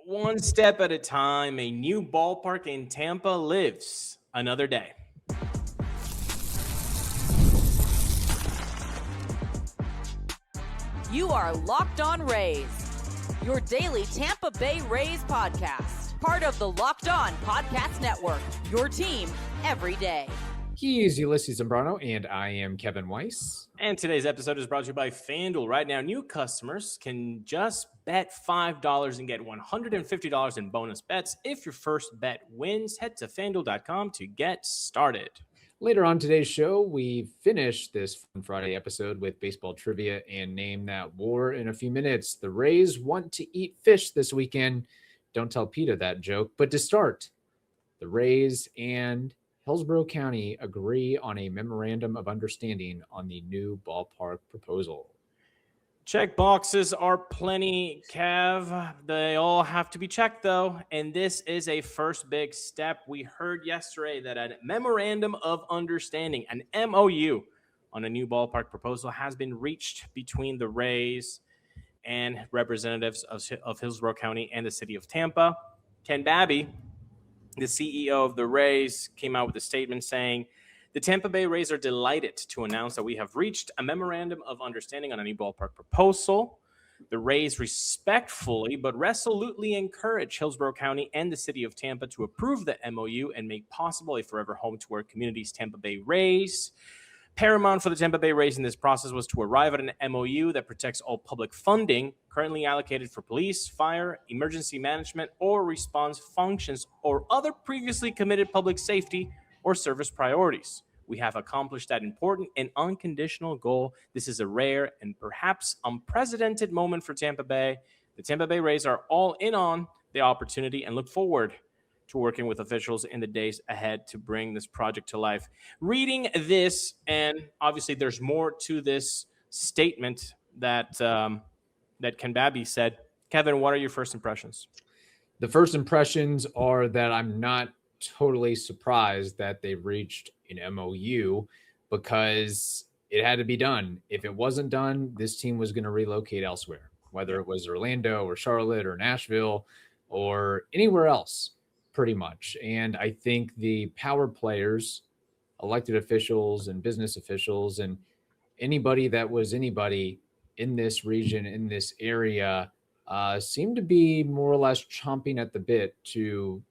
One step at a time, a new ballpark in Tampa lives another day. You are Locked On Rays, your daily Tampa Bay Rays podcast. Part of the Locked On Podcast Network, your team every day. He's Ulises Sambrano, and I am Kevin Weiss. And today's episode is brought to you by FanDuel. Right now, new customers can just bet $5 and get $150 in bonus bets. If your first bet wins, head to FanDuel.com to get started. Later on today's show, we finish this Fun Friday episode with baseball trivia and Name That War in a few minutes. The Rays want to eat fish this weekend. Don't tell Peter that joke. But to start, the Rays and Hillsborough County agree on a memorandum of understanding on the new ballpark proposal. Check boxes are plenty, Kev. They all have to be checked, though. And this is a first big step. We heard yesterday that a memorandum of understanding, an MOU, on a new ballpark proposal has been reached between the Rays and representatives of Hillsborough County and the city of Tampa. Ken Babby, the CEO of the Rays, came out with a statement saying, "The Tampa Bay Rays are delighted to announce that we have reached a memorandum of understanding on a new ballpark proposal. The Rays respectfully but resolutely encourage Hillsborough County and the city of Tampa to approve the MOU and make possible a forever home to our community's Tampa Bay Rays. Paramount for the Tampa Bay Rays in this process was to arrive at an MOU that protects all public funding currently allocated for police, fire, emergency management, or response functions, or other previously committed public safety or service priorities. We have accomplished that important and unconditional goal. This is a rare and perhaps unprecedented moment for Tampa Bay. The Tampa Bay Rays are all in on the opportunity and look forward to working with officials in the days ahead to bring this project to life." Reading this, and obviously there's more to this statement that Ken Babby said. Kevin, what are your first impressions? The first impressions are that I'm not totally surprised that they reached an MOU because it had to be done. If it wasn't done, this team was going to relocate elsewhere, whether it was Orlando or Charlotte or Nashville or anywhere else, pretty much. And I think the power players, elected officials and business officials, and anybody that was anybody in this region, in this area, seemed to be more or less chomping at the bit to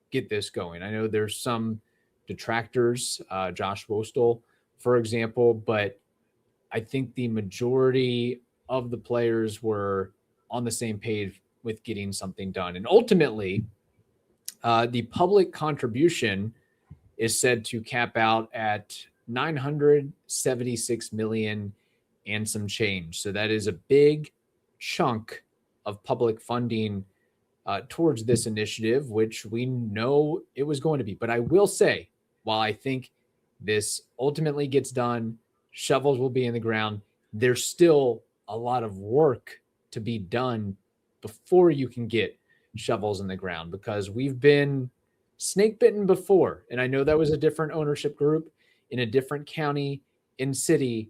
get this going. I know there's some detractors, Josh Wostel, for example, but I think the majority of the players were on the same page with getting something done. And ultimately, the public contribution is said to cap out at $976 million and some change. So that is a big chunk of public funding towards this initiative, which we know it was going to be. But I will say, while I think this ultimately gets done, shovels will be in the ground, there's still a lot of work to be done before you can get shovels in the ground, because we've been snake bitten before. And I know that was a different ownership group in a different county and city,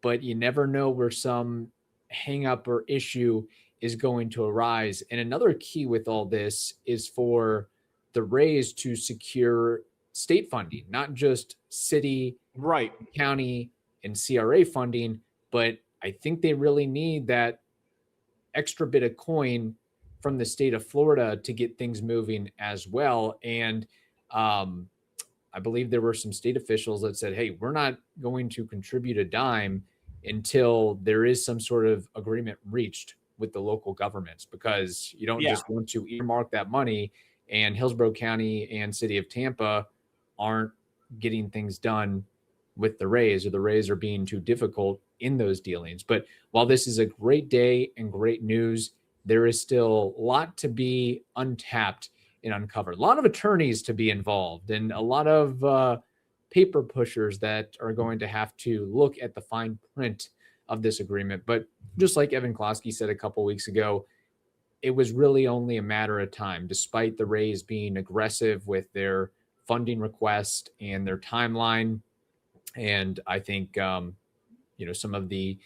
but you never know where some hang up or issue is going to arise. And another key with all this is for the Rays to secure state funding, not just city, Right, county, and CRA funding, but I think they really need that extra bit of coin from the state of Florida to get things moving as well. And I believe there were some state officials that said, hey, we're not going to contribute a dime until there is some sort of agreement reached with the local governments, because you don't just want to earmark that money and Hillsborough County and city of Tampa aren't getting things done with the Rays, or the Rays are being too difficult in those dealings. But while this is a great day and great news, there is still a lot to be untapped and uncovered. A lot of attorneys to be involved and a lot of paper pushers that are going to have to look at the fine print of this agreement. But just like Evan Klosky said a couple weeks ago, it was really only a matter of time, despite the Rays being aggressive with their funding request and their timeline. And I think, some of the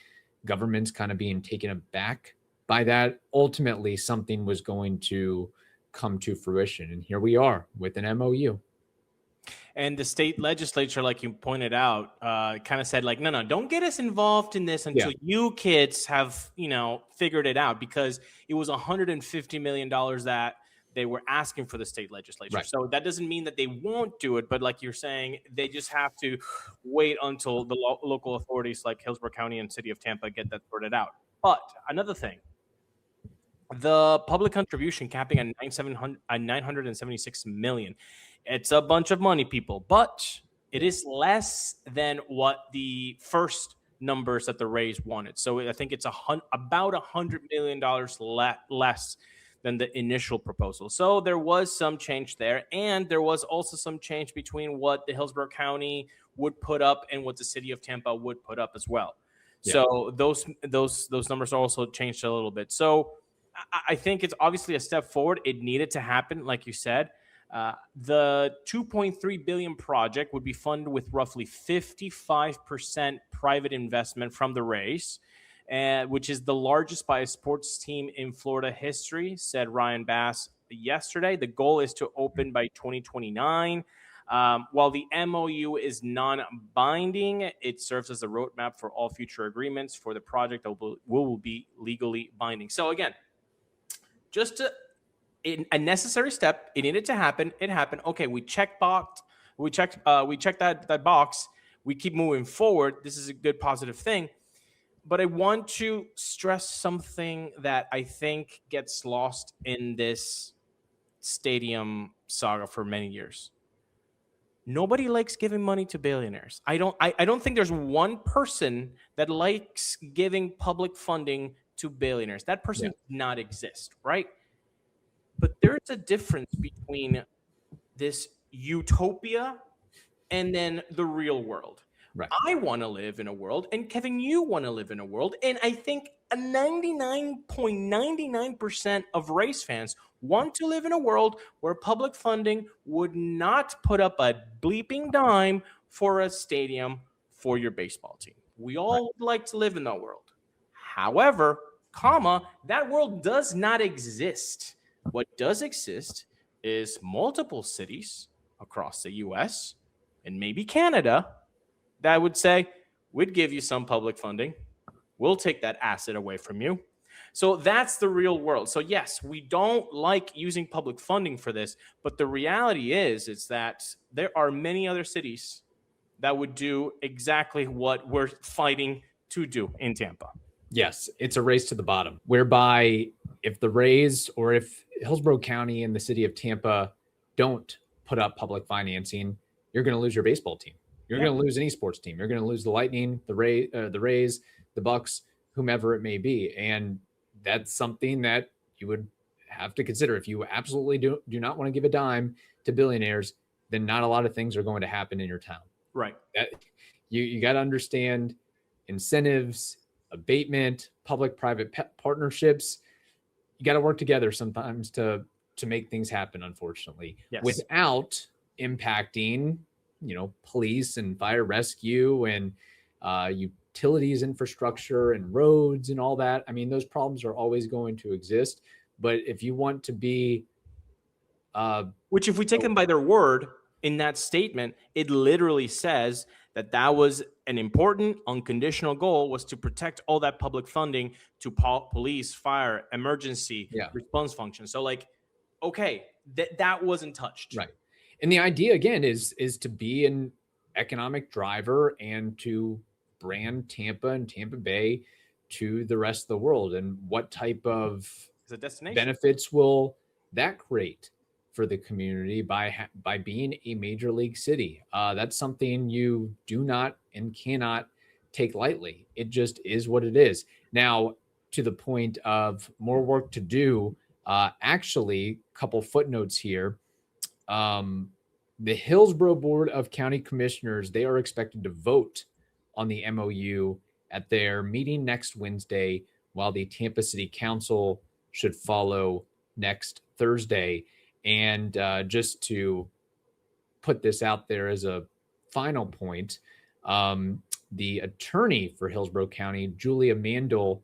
governments kind of being taken aback by that, ultimately something was going to come to fruition. And here we are with an MOU. And the state legislature, like you pointed out, kind of said, like, no, don't get us involved in this until you kids have, figured it out, because it was $150 million that they were asking for the state legislature. Right. So that doesn't mean that they won't do it, but like you're saying, they just have to wait until the local authorities like Hillsborough County and City of Tampa get that sorted out. But another thing, the public contribution capping at $976 million. It's a bunch of money, people, but it is less than what the first numbers that the Rays wanted. So I think it's about $100 million less than the initial proposal. So there was some change there, and there was also some change between what the Hillsborough County would put up and what the City of Tampa would put up as well. Yeah. So those numbers are also changed a little bit. So I think it's obviously a step forward. It needed to happen, like you said. The $2.3 billion project would be funded with roughly 55% private investment from the Rays, which is the largest by a sports team in Florida history, said Ryan Bass yesterday. The goal is to open by 2029. While the MOU is non-binding, it serves as a roadmap for all future agreements for the project that will be legally binding. So again, just a necessary step. It needed to happen. It happened. Okay, we checked that box. We keep moving forward. This is a good positive thing. But I want to stress something that I think gets lost in this stadium saga for many years. Nobody likes giving money to billionaires. I don't think there's one person that likes giving public funding to billionaires. That person does not exist, right? But there's a difference between this utopia and then the real world. Right. I want to live in a world, and Kevin, you want to live in a world, and I think a 99.99% of Rays fans want to live in a world where public funding would not put up a bleeping dime for a stadium for your baseball team. We all would like to live in that world. However, that world does not exist. What does exist is multiple cities across the U.S. and maybe Canada that would say, we'd give you some public funding. We'll take that asset away from you. So that's the real world. So yes, we don't like using public funding for this, but the reality is that there are many other cities that would do exactly what we're fighting to do in Tampa. Yes, it's a race to the bottom, whereby if the Rays or if Hillsborough County and the city of Tampa don't put up public financing, you're going to lose your baseball team. You're going to lose any sports team. You're going to lose the Lightning, the Rays, the Bucks, whomever it may be. And that's something that you would have to consider. If you absolutely do not want to give a dime to billionaires, then not a lot of things are going to happen in your town. Right. You got to understand incentives, abatement, public-private partnerships. You got to work together sometimes to make things happen, unfortunately, without impacting, police and fire rescue and utilities infrastructure and roads and all that. I mean, those problems are always going to exist. But if you want to be... which if we take them by their word, in that statement, it literally says that was an important unconditional goal, was to protect all that public funding to police, fire, emergency response function. So that wasn't touched. Right. And the idea, again, is to be an economic driver and to brand Tampa and Tampa Bay to the rest of the world. And what type of benefits will that create for the community by being a major league city? That's something you do not and cannot take lightly. It just is what it is. Now, to the point of more work to do, actually, a couple footnotes here. The Hillsborough Board of County Commissioners, they are expected to vote on the MOU at their meeting next Wednesday, while the Tampa City Council should follow next Thursday. And just to put this out there as a final point, the attorney for Hillsborough County, Julia Mandel,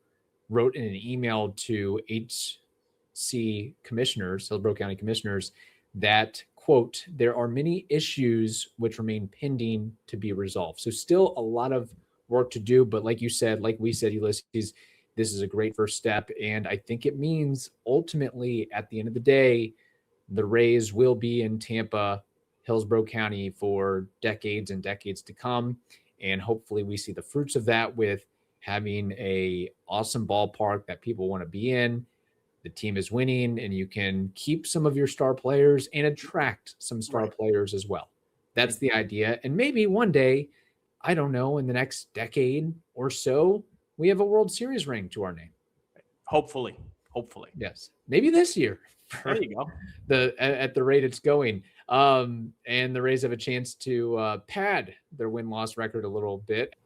wrote in an email to HC commissioners, Hillsborough County commissioners, that, quote, there are many issues which remain pending to be resolved. So still a lot of work to do. But like you said, like we said, Ulises, this is a great first step. And I think it means ultimately at the end of the day, the Rays will be in Tampa, Hillsborough County for decades and decades to come. And hopefully we see the fruits of that with having a awesome ballpark that people want to be in. The team is winning, and you can keep some of your star players and attract some star players as well. That's the idea. And maybe one day, I don't know, in the next decade or so, we have a World Series ring to our name. Hopefully. Yes. Maybe this year. There you go. At the rate it's going. And the Rays have a chance to pad their win-loss record a little bit.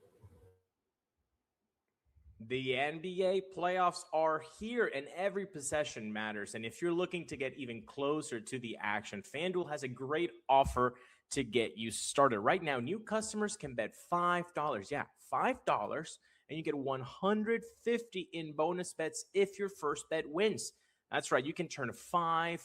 The NBA playoffs are here, and every possession matters. And if you're looking to get even closer to the action, FanDuel has a great offer to get you started. Right now, new customers can bet $5. Yeah, $5, and you get $150 in bonus bets if your first bet wins. That's right. You can turn $5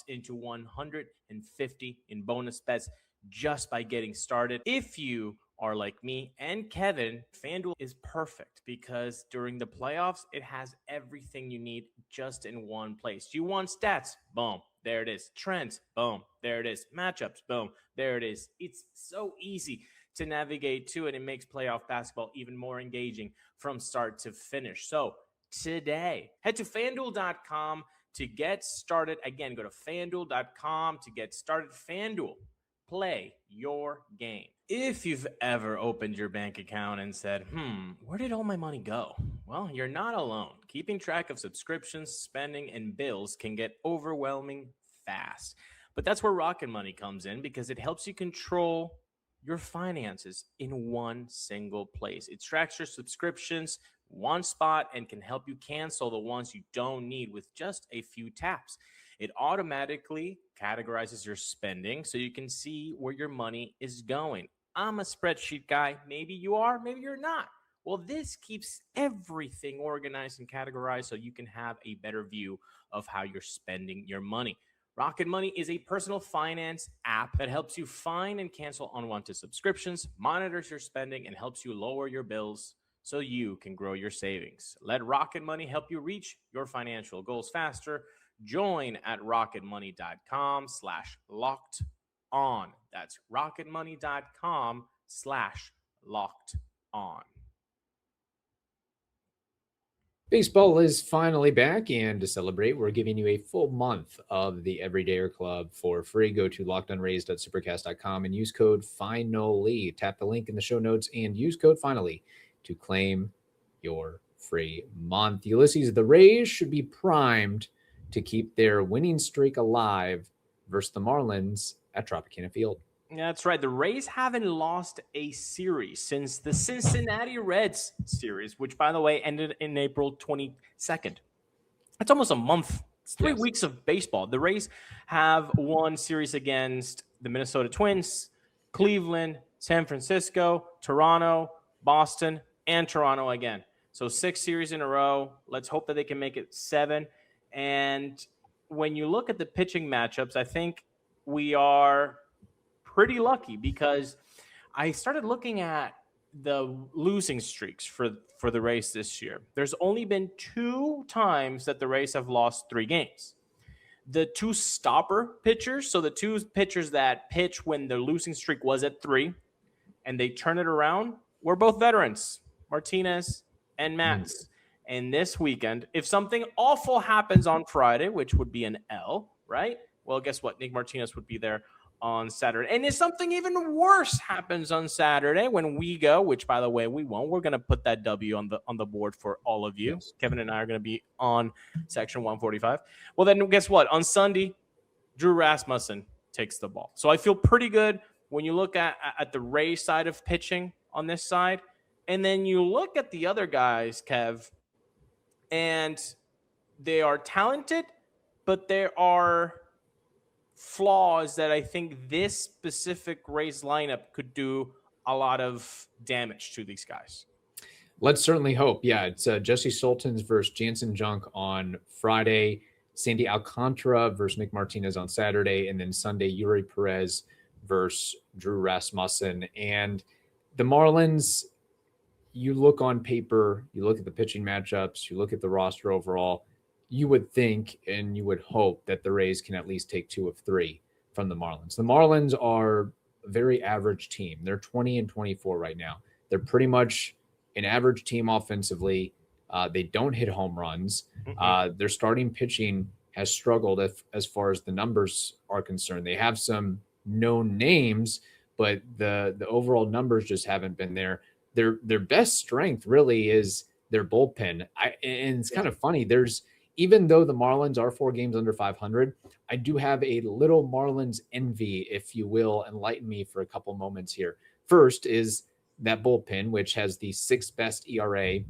into $150 in bonus bets just by getting started. If you are like me and Kevin, FanDuel is perfect because during the playoffs, it has everything you need just in one place. You want stats? Boom. There it is. Trends? Boom. There it is. Matchups? Boom. There it is. It's so easy to navigate to it. It makes playoff basketball even more engaging from start to finish. So today, head to FanDuel.com to get started. Again, go to FanDuel.com to get started. FanDuel. Play your game. If you've ever opened your bank account and said, where did all my money go? Well, you're not alone. Keeping track of subscriptions, spending, and bills can get overwhelming fast. But that's where Rocket Money comes in because it helps you control your finances in one single place. It tracks your subscriptions one spot and can help you cancel the ones you don't need with just a few taps. It automatically categorizes your spending so you can see where your money is going. I'm a spreadsheet guy. Maybe you are, maybe you're not. Well, this keeps everything organized and categorized so you can have a better view of how you're spending your money. Rocket Money is a personal finance app that helps you find and cancel unwanted subscriptions, monitors your spending, and helps you lower your bills so you can grow your savings. Let Rocket Money help you reach your financial goals faster. Join at rocketmoney.com/locked on. That's rocketmoney.com/locked on. Baseball is finally back, and to celebrate, we're giving you a full month of the Everydayer Club for free. Go to lockedonrays.supercast.com and use code FINALLY. Tap the link in the show notes and use code FINALLY to claim your free month. Ulises, the Rays should be primed to keep their winning streak alive versus the Marlins at Tropicana Field. That's right. The Rays haven't lost a series since the Cincinnati Reds series, which, by the way, ended in April 22nd. That's almost a month. It's 3 weeks of baseball. The Rays have won series against the Minnesota Twins, Cleveland, San Francisco, Toronto, Boston, and Toronto again. So 6 series in a row. Let's hope that they can make it 7. And when you look at the pitching matchups, I think we are pretty lucky because I started looking at the losing streaks for the Rays this year. There's only been 2 times that the Rays have lost 3 games. The 2 stopper pitchers, so the 2 pitchers that pitch when the losing streak was at 3 and they turn it around, were both veterans, Martinez and Matz. And this weekend, if something awful happens on Friday, which would be an L, right? Well, guess what? Nick Martinez would be there on Saturday. And if something even worse happens on Saturday when we go, which, by the way, we won't, we're going to put that W on the board for all of you. Yes. Kevin and I are going to be on section 145. Well, then guess what? On Sunday, Drew Rasmussen takes the ball. So I feel pretty good when you look at the Rays side of pitching on this side. And then you look at the other guys, Kev, and they are talented, but there are flaws that I think this specific Rays lineup could do a lot of damage to these guys. Let's certainly hope. Yeah, it's Jesse Sultans versus Jansen Junk on Friday, Sandy Alcantara versus Nick Martinez on Saturday, and then Sunday, Yuri Perez versus Drew Rasmussen. And the Marlins, you look on paper, you look at the pitching matchups, you look at the roster overall, you would think and you would hope that the Rays can at least take 2 of 3 from the Marlins. The Marlins are a very average team. They're 20-24 right now. They're pretty much an average team offensively. They don't hit home runs. Their starting pitching has struggled as far as the numbers are concerned. They have some known names, but the overall numbers just haven't been there. Their best strength really is their bullpen. And it's kind of funny. Even though the Marlins are 4 games under 500, I do have a little Marlins envy, if you will. Enlighten me for a couple moments here. First is that bullpen, which has the 6th best ERA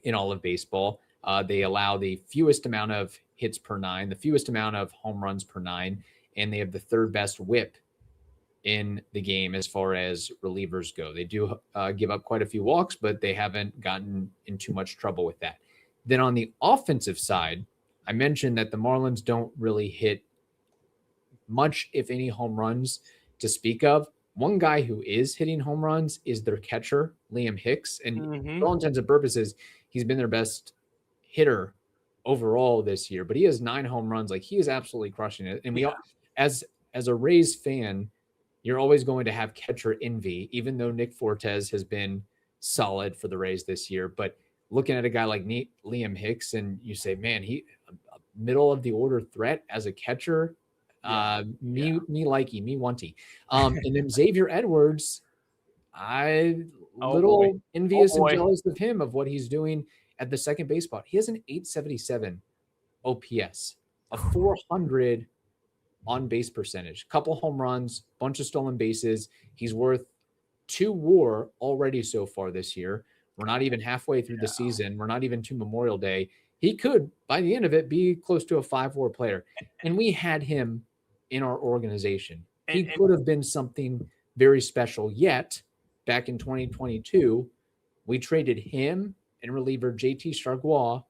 in all of baseball. They allow the fewest amount of hits per 9, the fewest amount of home runs per 9, and they have the 3rd best whip in the game as far as relievers go. They do give up quite a few walks, but they haven't gotten in too much trouble with that. Then on the offensive side, I mentioned that the Marlins don't really hit much, if any, home runs to speak of. One guy who is hitting home runs is their catcher, Liam Hicks. And for all intents and purposes, he's been their best hitter overall this year. But he has 9 home runs. Like, he is absolutely crushing it. And we all, as a Rays fan, you're always going to have catcher envy, even though Nick Fortes has been solid for the Rays this year. But looking at a guy like Liam Hicks, and you say, man, he a middle of the order threat as a catcher. Me wanty. And then Xavier Edwards, envious and jealous of him, of what he's doing at the second base spot. He has an 877 OPS, a 400 on base percentage, couple home runs, bunch of stolen bases. He's worth 2 WAR already so far this year. We're not even halfway through the season. We're not even to Memorial Day. He could, by the end of it, be close to a 5 WAR player. And we had him in our organization. He could have been something very special. Yet, back in 2022, we traded him and reliever JT Chargois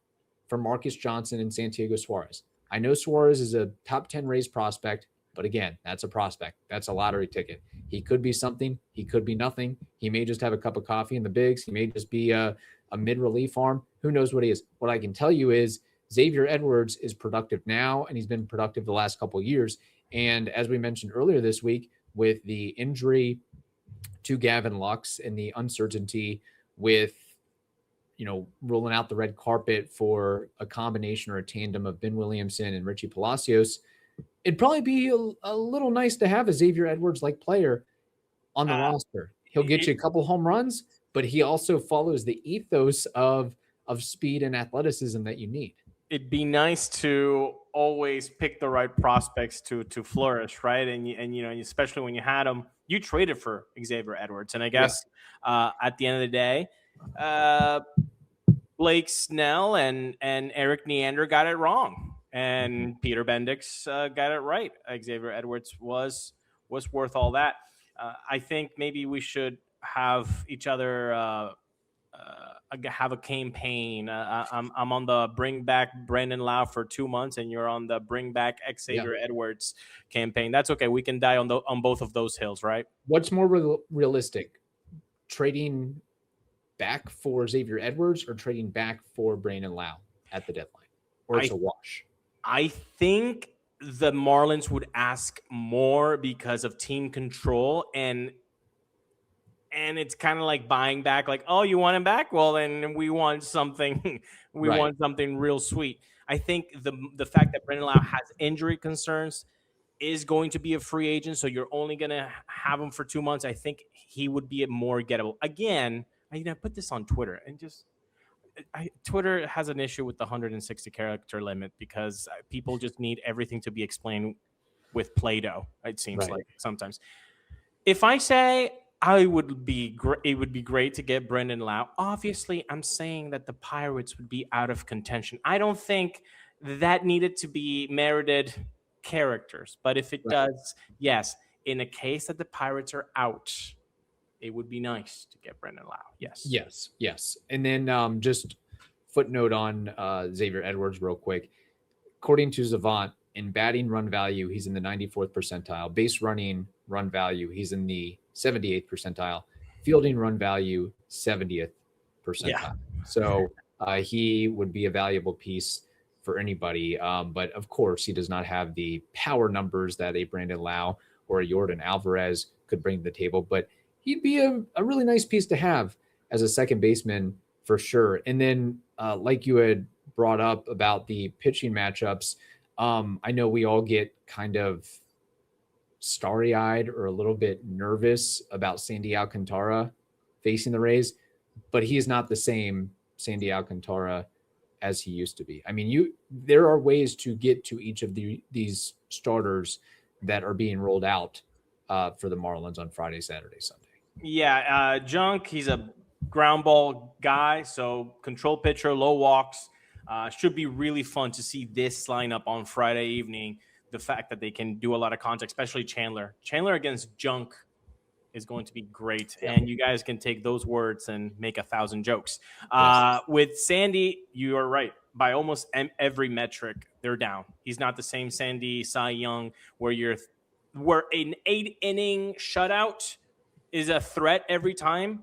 for Marcus Johnson and Santiago Suarez. I know Suarez is a top 10 Rays prospect, but again, that's a prospect. That's a lottery ticket. He could be something. He could be nothing. He may just have a cup of coffee in the bigs. He may just be a mid-relief arm. Who knows what he is? What I can tell you is Xavier Edwards is productive now, and he's been productive the last couple of years. And as we mentioned earlier this week, with the injury to Gavin Lux and the uncertainty with, rolling out the red carpet for a combination or a tandem of Ben Williamson and Richie Palacios, it'd probably be a little nice to have a Xavier Edwards-like player on the roster. He'll get you a couple home runs, but he also follows the ethos of speed and athleticism that you need. It'd be nice to always pick the right prospects to flourish, right? And especially when you had them, you traded for Xavier Edwards. And I guess at the end of the day, Blake Snell and Eric Neander got it wrong, and Peter Bendix got it right. Xavier Edwards was worth all that. I think maybe we should have each other have a campaign. I'm on the bring back Brandon Lau for 2 months, and you're on the bring back Xavier Edwards campaign. That's okay. We can die on both of those hills, right? What's more realistic, trading back for Xavier Edwards or trading back for Brandon Lau at the deadline? Or it's a wash? I think the Marlins would ask more because of team control, and it's kind of like buying back, like, oh, you want him back? Well, then we want something. Want something real sweet. I think the fact that Brandon Lau has injury concerns is going to be a free agent, so you're only going to have him for 2 months. I think he would be a more gettable. Again, I put this on Twitter, and Twitter has an issue with the 160 character limit because people just need everything to be explained with Play-Doh. It seems like sometimes. If I say it would be great to get Brandon Lau, obviously I'm saying that the Pirates would be out of contention. I don't think that needed to be merited characters, but if it does, yes. In a case that the Pirates are out, it would be nice to get Brandon Lau. Yes. Yes. And then just footnote on Xavier Edwards real quick. According to Savant, in batting run value, he's in the 94th percentile. Base running run value, he's in the 78th percentile. Fielding run value, 70th percentile. Yeah. So he would be a valuable piece for anybody. But of course, he does not have the power numbers that a Brandon Lau or a Yordan Alvarez could bring to the table. But he'd be a really nice piece to have as a second baseman for sure. And then like you had brought up about the pitching matchups, I know we all get kind of starry-eyed or a little bit nervous about Sandy Alcantara facing the Rays, but he is not the same Sandy Alcantara as he used to be. I mean, there are ways to get to each of these starters that are being rolled out for the Marlins on Friday, Saturday, Sunday. Yeah, Junk, he's a ground ball guy, so control pitcher, low walks. Should be really fun to see this lineup on Friday evening. The fact that they can do a lot of contact, especially Chandler. Chandler against Junk is going to be great, and you guys can take those words and make 1,000 jokes. Yes. With Sandy, you are right. By almost every metric, they're down. He's not the same Sandy Cy Young where an 8-inning shutout is a threat every time.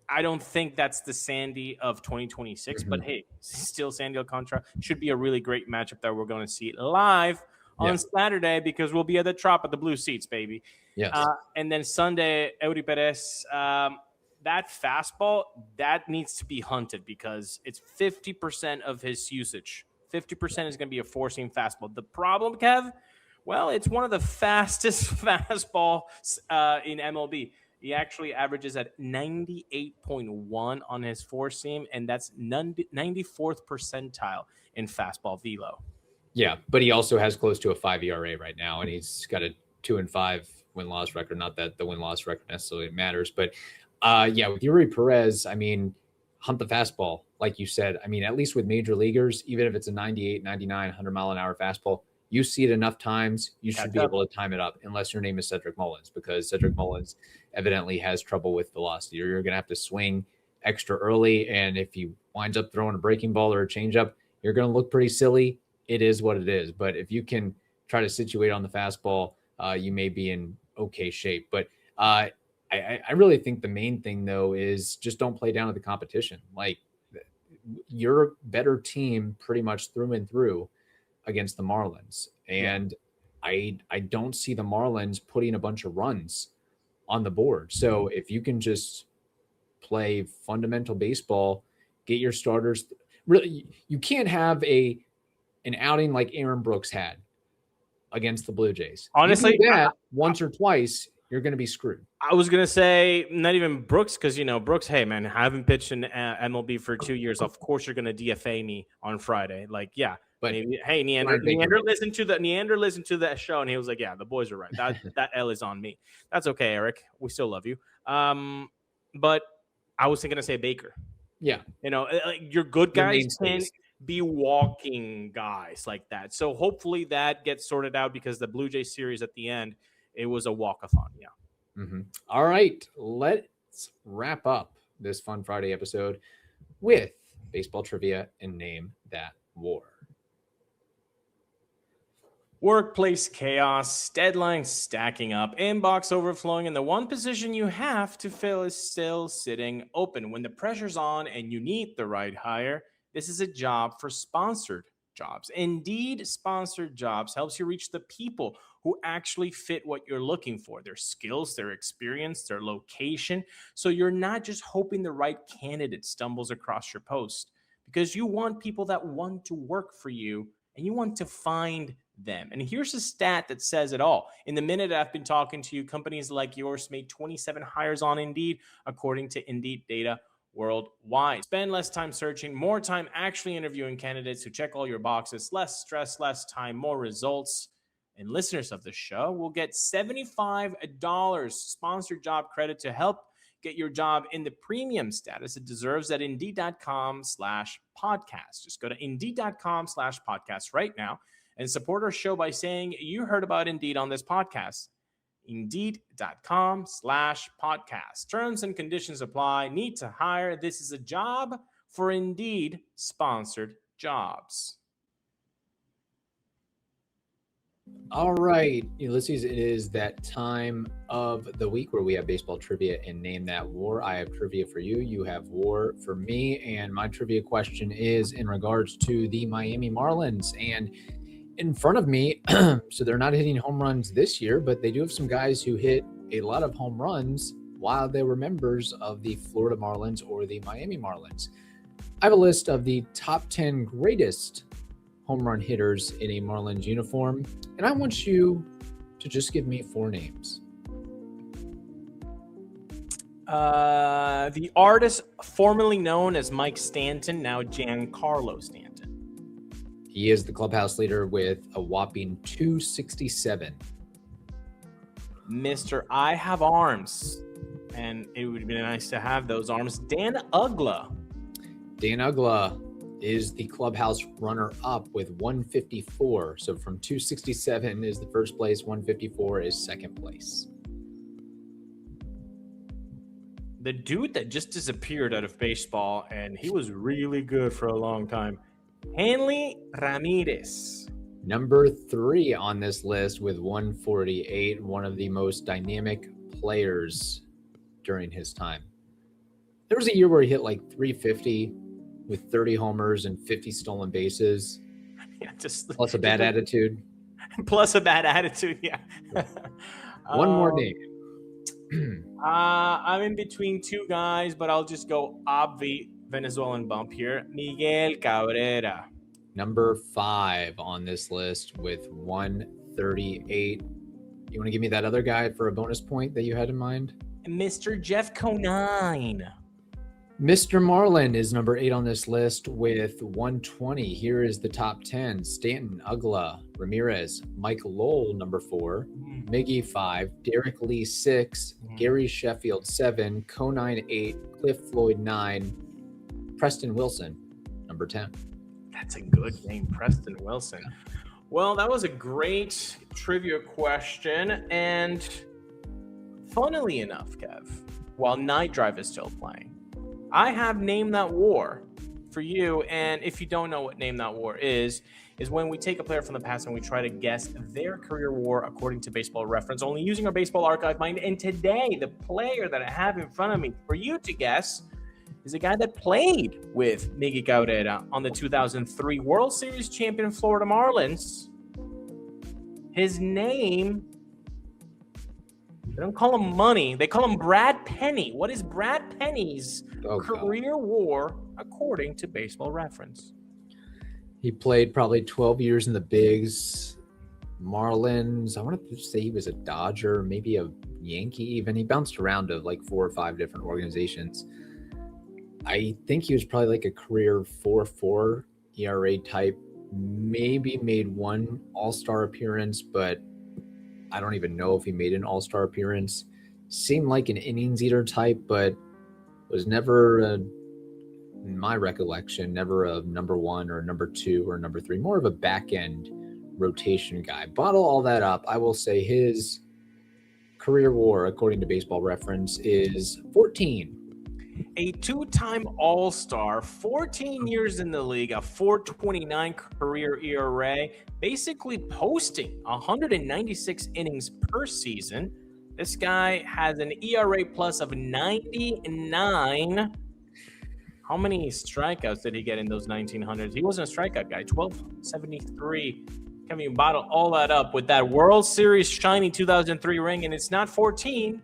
I don't think that's the Sandy of 2026, but hey, still Sandy Alcantara. Should be a really great matchup that we're going to see live on Saturday because we'll be at the top of the blue seats, baby. Yes. And then Sunday, Eury Perez, that fastball, that needs to be hunted because it's 50% of his usage. 50% is going to be a four-seam fastball. The problem, Kev, well, it's one of the fastest fastballs in MLB. He actually averages at 98.1 on his four-seam, and that's 94th percentile in fastball velo. Yeah, but he also has close to a 5 ERA right now, and he's got a 2-5 win-loss record. Not that the win-loss record necessarily matters, but with Eury Perez, I mean, hunt the fastball, like you said. I mean, at least with major leaguers, even if it's a 98, 99, 100-mile-an-hour fastball, you see it enough times, you should be able to time it up, unless your name is Cedric Mullins, because Cedric Mullins evidently has trouble with velocity. You're going to have to swing extra early, and if he winds up throwing a breaking ball or a changeup, you're going to look pretty silly. It is what it is. But if you can try to situate on the fastball, you may be in okay shape. But I really think the main thing, though, is just don't play down to the competition. Like, you're a better team pretty much through and through against the Marlins. And I don't see the Marlins putting a bunch of runs on the board. So if you can just play fundamental baseball, get your starters. Really, you can't have an outing like Aaron Brooks had against the Blue Jays. Honestly, you do that once or twice, you're going to be screwed. I was going to say not even Brooks because, Brooks, hey, man, I haven't pitched in MLB for 2 years. Of course, you're going to DFA me on Friday. Like, yeah. But maybe, hey, Neander listened to the show, and he was like, yeah, the boys are right. That L is on me. That's okay, Eric. We still love you. But I was thinking to say Baker. Yeah. Your good guys can be walking guys like that. So hopefully that gets sorted out because the Blue Jay series at the end, it was a walk-a-thon. Yeah. Mm-hmm. All right. Let's wrap up this Fun Friday episode with baseball trivia and Name That War. Workplace chaos, deadlines stacking up, inbox overflowing, and the one position you have to fill is still sitting open. When the pressure's on and you need the right hire, this is a job for sponsored jobs. Indeed, sponsored jobs helps you reach the people who actually fit what you're looking for, their skills, their experience, their location. So you're not just hoping the right candidate stumbles across your post, because you want people that want to work for you and you want to find them. And here's a stat that says it all. In the minute I've been talking to you, companies like yours made 27 hires on Indeed, according to Indeed data worldwide. Spend less time searching, more time actually interviewing candidates who check all your boxes, less stress, less time, more results. And listeners of the show will get $75 sponsored job credit to help get your job in the premium status it deserves at Indeed.com/podcast. Just go to Indeed.com/podcast right now and support our show by saying you heard about Indeed on this podcast. Indeed.com/podcast. Terms and conditions apply. Need to hire. This is a job for Indeed sponsored jobs. All right, Ulysses, it is that time of the week where we have baseball trivia and Name That War. I have trivia for you. You have war for me. And my trivia question is in regards to the Miami Marlins. And in front of me, so they're not hitting home runs this year, but they do have some guys who hit a lot of home runs while they were members of the Florida Marlins or the Miami Marlins. I have a list of the top 10 greatest home run hitters in a Marlins uniform, and I want you to just give me 4 names. The artist formerly known as Mike Stanton, now Giancarlo Stanton. He is the clubhouse leader with a whopping 267. Mr. I Have Arms, and it would be nice to have those arms. Dan Uggla. Dan Uggla is the clubhouse runner-up with 154. So from 267 is the first place, 154 is second place. The dude that just disappeared out of baseball, and he was really good for a long time. Hanley Ramirez. Number 3 on this list with 148, one of the most dynamic players during his time. There was a year where he hit like 350 with 30 homers and 50 stolen bases. Yeah, plus a bad attitude. Plus a bad attitude, yeah. One more name. I'm in between 2 guys, but I'll just go obvi Venezuelan bump here. Miguel Cabrera. Number 5 on this list with 138. You want to give me that other guy for a bonus point that you had in mind? Mr. Jeff Conine. Mr. Marlin is number 8 on this list with 120. Here is the top 10. Stanton, Uggla, Ramirez, Mike Lowell, number 4, Miggy 5, Derek Lee 6, Gary Sheffield 7, Conine 8, Cliff Floyd 9, Preston Wilson, number 10. That's a good name, Preston Wilson. Well, that was a great trivia question. And funnily enough, Kev, while Night Drive is still playing, I have Name That War for you. And if you don't know what Name That War is when we take a player from the past and we try to guess their career war according to Baseball Reference, only using our Baseball Archive mind. And today, the player that I have in front of me for you to guess is a guy that played with Miggy Cabrera on the 2003 World Series champion Florida Marlins. His name, they don't call him Money. They call him Brad Penny. What is Brad Penny's career war according to Baseball Reference? He played probably 12 years in the bigs. Marlins, I want to say he was a Dodger, maybe a Yankee even. He bounced around to like 4 or 5 different organizations. I think he was probably like a career 4.4 ERA type, maybe made 1 all-star appearance, but I don't even know if he made an all-star appearance. Seemed like an innings eater type, but was never, in my recollection, never a number 1 or number 2 or number 3, more of a back-end rotation guy. Bottle all that up, I will say his career war, according to Baseball Reference, is 14. A 2-time All-Star, 14 years in the league, a 4.29 career ERA, basically posting 196 innings per season. This guy has an ERA plus of 99. How many strikeouts did he get in those 1900s? He wasn't a strikeout guy. 1273. Can you bottle all that up with that World Series shiny 2003 ring? And it's not 14.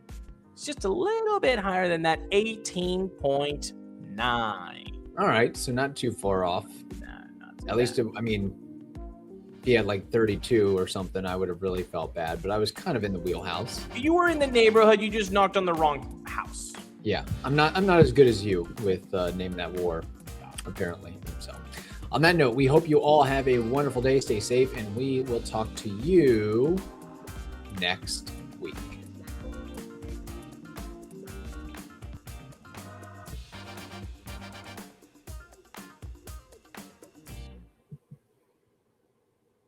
It's just a little bit higher than that, 18.9. All right, so not too far off. At least, I mean, if he had like 32 or something, I would have really felt bad, but I was kind of in the wheelhouse. You were in the neighborhood. You just knocked on the wrong house. Yeah, I'm not as good as you with Name That War, apparently. So on that note, we hope you all have a wonderful day. Stay safe, and we will talk to you next